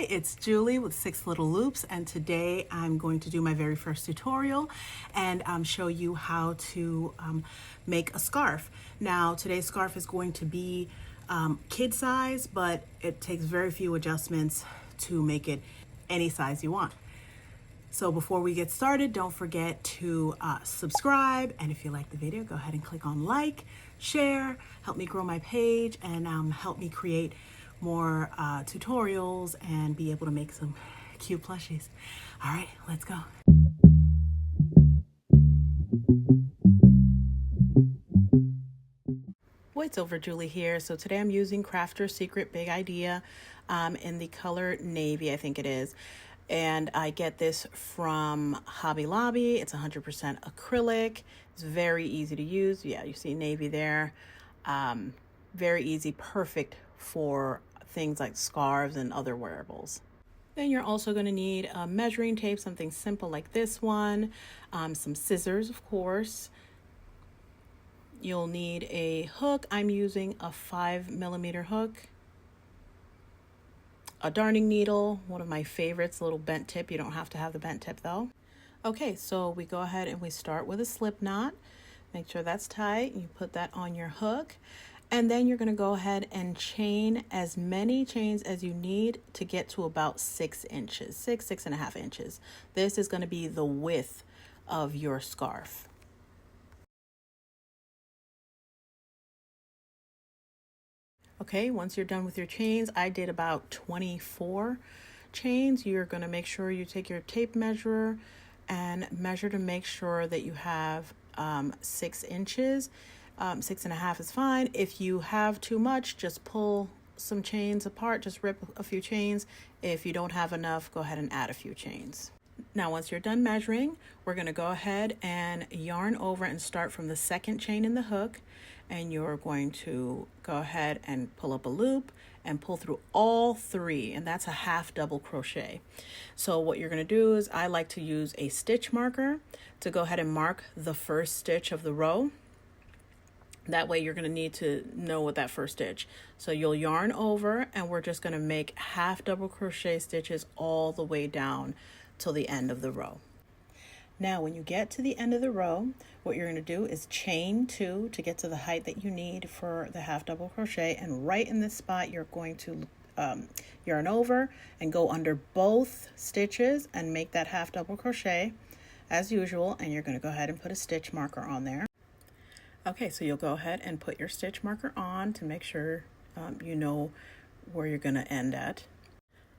Hi, it's Julie with Six Little Loops, and today I'm going to do my very first tutorial and show you how to make a scarf. Now, today's scarf is going to be kid size, but it takes very few adjustments to make it any size you want. So before we get started, don't forget to subscribe, and if you like the video, go ahead and click on like, share, help me grow my page, and help me create more tutorials and be able to make some cute plushies. All right, let's go. What's over, Julie here. So today I'm using Crafter's Secret Big Idea in the color navy, I think it is. And I get this from Hobby Lobby. It's 100% acrylic. It's very easy to use. Yeah, you see navy there. Very easy, perfect for things like scarves and other wearables. Then you're also going to need a measuring tape, something simple like this one, some scissors, of course. You'll need a hook. I'm using a 5mm hook. A darning needle, one of my favorites, a little bent tip. You don't have to have the bent tip though. Okay, so we go ahead and we start with a slip knot. Make sure that's tight. You put that on your hook. And then you're going to go ahead and chain as many chains as you need to get to about 6 inches, 6.5 inches. This is going to be the width of your scarf. Okay, once you're done with your chains, I did about 24 chains. You're going to make sure you take your tape measure and measure to make sure that you have 6 inches. 6.5 is fine. If you have too much, just pull some chains apart, just rip a few chains. If you don't have enough, go ahead and add a few chains. Now, once you're done measuring, we're going to go ahead and yarn over and start from the second chain in the hook. And you're going to go ahead and pull up a loop and pull through all 3, and that's a half double crochet. So what you're going to do is, I like to use a stitch marker to go ahead and mark the first stitch of the row. That way you're going to need to know what that first stitch. So you'll yarn over, and we're just going to make half double crochet stitches all the way down till the end of the row. Now, when you get to the end of the row, what you're going to do is chain 2 to get to the height that you need for the half double crochet. And right in this spot, you're going to yarn over and go under both stitches and make that half double crochet as usual. And you're going to go ahead and put a stitch marker on there. Okay, so you'll go ahead and put your stitch marker on to make sure you know where you're going to end at.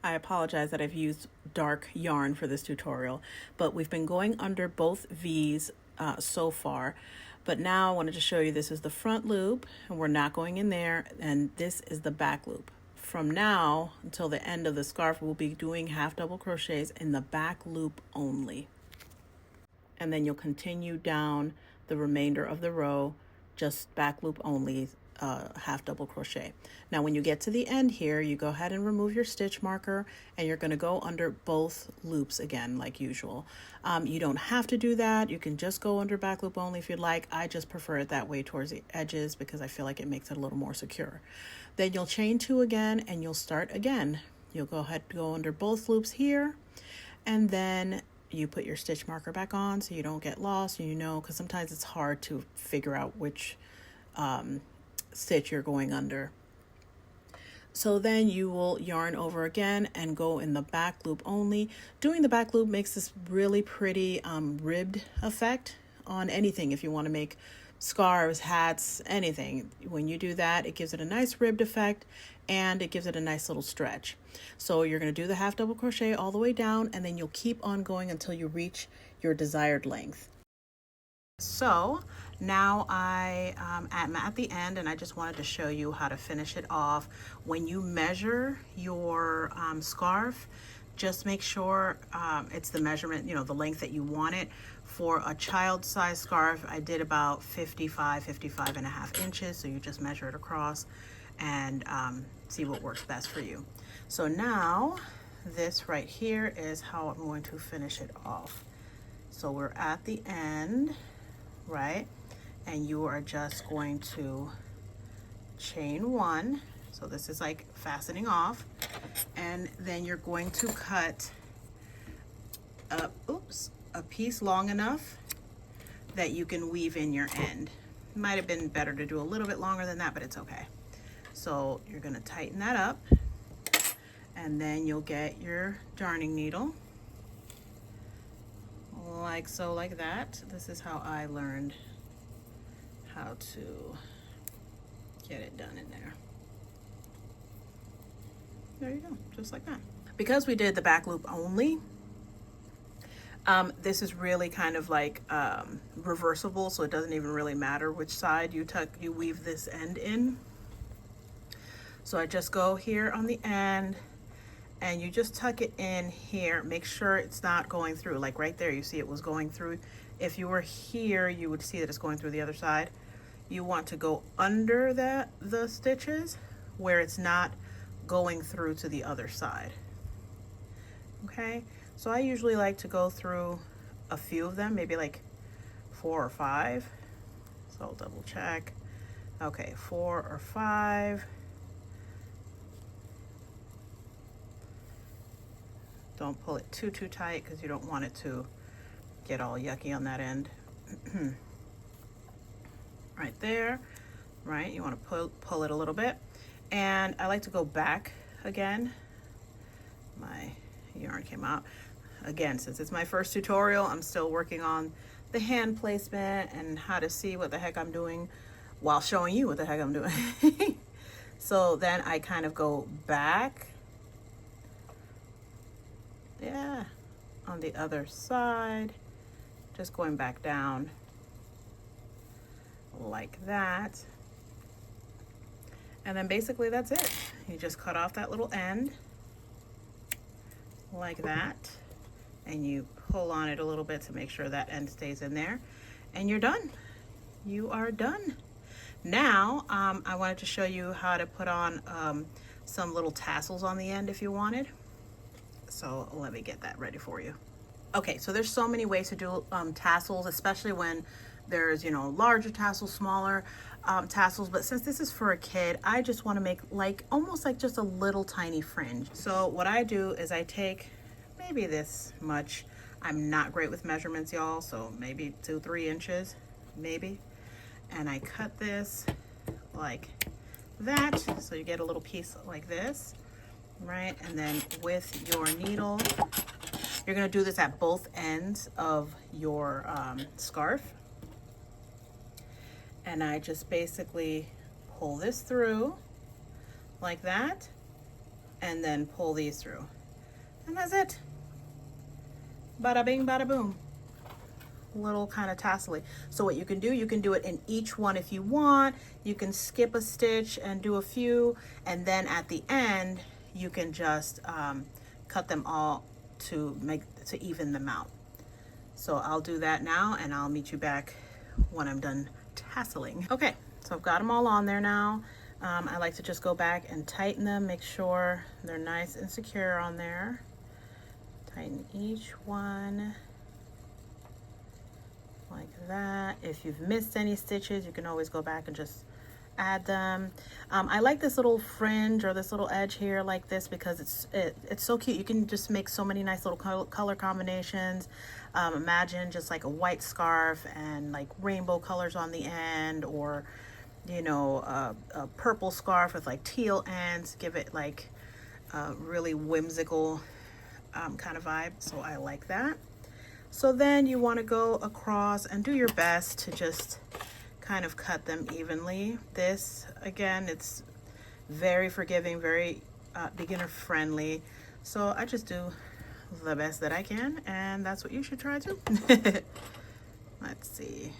I apologize that I've used dark yarn for this tutorial, but we've been going under both V's so far. But now I wanted to show you, this is the front loop, and we're not going in there, and this is the back loop. From now until the end of the scarf, we'll be doing half double crochets in the back loop only. And then you'll continue down the remainder of the row, just back loop only, half double crochet. Now when you get to the end here, you go ahead and remove your stitch marker, and you're going to go under both loops again like usual. You don't have to do that. You can just go under back loop only if you'd like. I just prefer it that way towards the edges because I feel like it makes it a little more secure. Then you'll chain 2 again, and you'll start again. You'll go ahead and go under both loops here, and then you put your stitch marker back on so you don't get lost, and you know, because sometimes it's hard to figure out which stitch you're going under. So then you will yarn over again and go in the back loop only. Doing the back loop makes this really pretty ribbed effect on anything. If you want to make scarves, hats, anything, when you do that, it gives it a nice ribbed effect, and it gives it a nice little stretch. So you're going to do the half double crochet all the way down, and then you'll keep on going until you reach your desired length. So now I'm at the end, and I just wanted to show you how to finish it off. When you measure your scarf, just make sure it's the measurement, you know, the length that you want it. For a child size scarf, I did about 55.5 inches. So you just measure it across and see what works best for you. So now this right here is how I'm going to finish it off. So we're at the end, right? And you are just going to chain 1. So this is like fastening off. And then you're going to cut a piece long enough that you can weave in your end. Might have been better to do a little bit longer than that, but it's okay. So you're going to tighten that up, and then you'll get your darning needle, like so, like that. This is how I learned how to get it done in there. There you go, just like that. Because we did the back loop only, this is really kind of like reversible, so it doesn't even really matter which side you weave this end in. So I just go here on the end, and you just tuck it in here. Make sure it's not going through, like right there, you see it was going through. If you were here, you would see that it's going through the other side. You want to go under the stitches where it's not going through to the other side. Okay, so I usually like to go through a few of them, maybe like 4 or 5. So I'll double check. Okay, 4 or 5. Don't pull it too tight because you don't want it to get all yucky on that end. Right there, right? You want to pull it a little bit. And I like to go back again. My yarn came out. Again, since it's my first tutorial, I'm still working on the hand placement and how to see what the heck I'm doing while showing you what the heck I'm doing. So then I kind of go back. Yeah, on the other side, just going back down like that. And then basically that's it. You just cut off that little end like that, and you pull on it a little bit to make sure that end stays in there, and you're done. You are done. Now, I wanted to show you how to put on some little tassels on the end if you wanted. So let me get that ready for you. Okay, so there's so many ways to do tassels, especially when there's, you know, larger tassels, smaller tassels, but since this is for a kid, I just want to make like almost like just a little tiny fringe. So what I do is I take maybe this much. I'm not great with measurements, y'all, so maybe 2-3 inches, maybe. And I cut this like that, so you get a little piece like this, right? And then with your needle, you're gonna do this at both ends of your scarf. And I just basically pull this through like that, and then pull these through. And that's it. Bada bing, bada boom. Little kind of tassel-y. So what you can do it in each one if you want. You can skip a stitch and do a few, and then at the end, you can just cut them all to even them out. So I'll do that now, and I'll meet you back when I'm done tasseling. Okay, so I've got them all on there now. I like to just go back and tighten them, make sure they're nice and secure on there. Tighten each one like that. If you've missed any stitches, you can always go back and just add them. I like this little fringe or this little edge here like this because it's so cute. You can just make so many nice little color combinations. Imagine just like a white scarf and like rainbow colors on the end, or you know, a purple scarf with like teal ends. Give it like a really whimsical kind of vibe. So I like that. So then you want to go across and do your best to just kind of cut them evenly. This, again, it's very forgiving, very beginner friendly. So I just do the best that I can, and that's what you should try too. Let's see.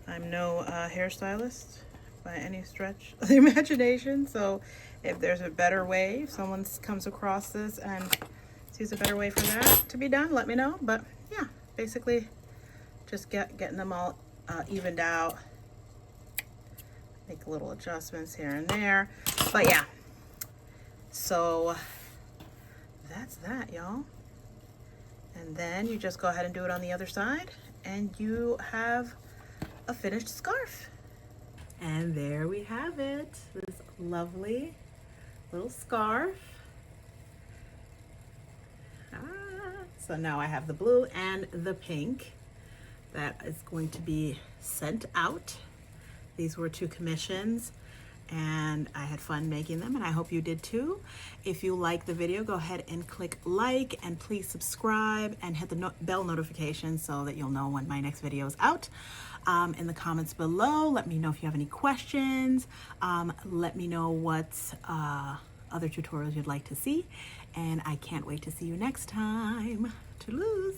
I'm no hairstylist by any stretch of the imagination, so if there's a better way, if someone comes across this and sees a better way for that to be done, let me know. But yeah, basically just getting them all evened out. Make little adjustments here and there, but yeah, so that's that, y'all. And then you just go ahead and do it on the other side, and you have a finished scarf. And there we have it, this lovely little scarf. So now I have the blue and the pink that is going to be sent out. These were 2 commissions and I had fun making them, and I hope you did too. If you like the video, go ahead and click like, and please subscribe and hit the bell notification so that you'll know when my next video is out. In the comments below, let me know if you have any questions. Let me know what other tutorials you'd like to see, and I can't wait to see you next time. Toodaloo.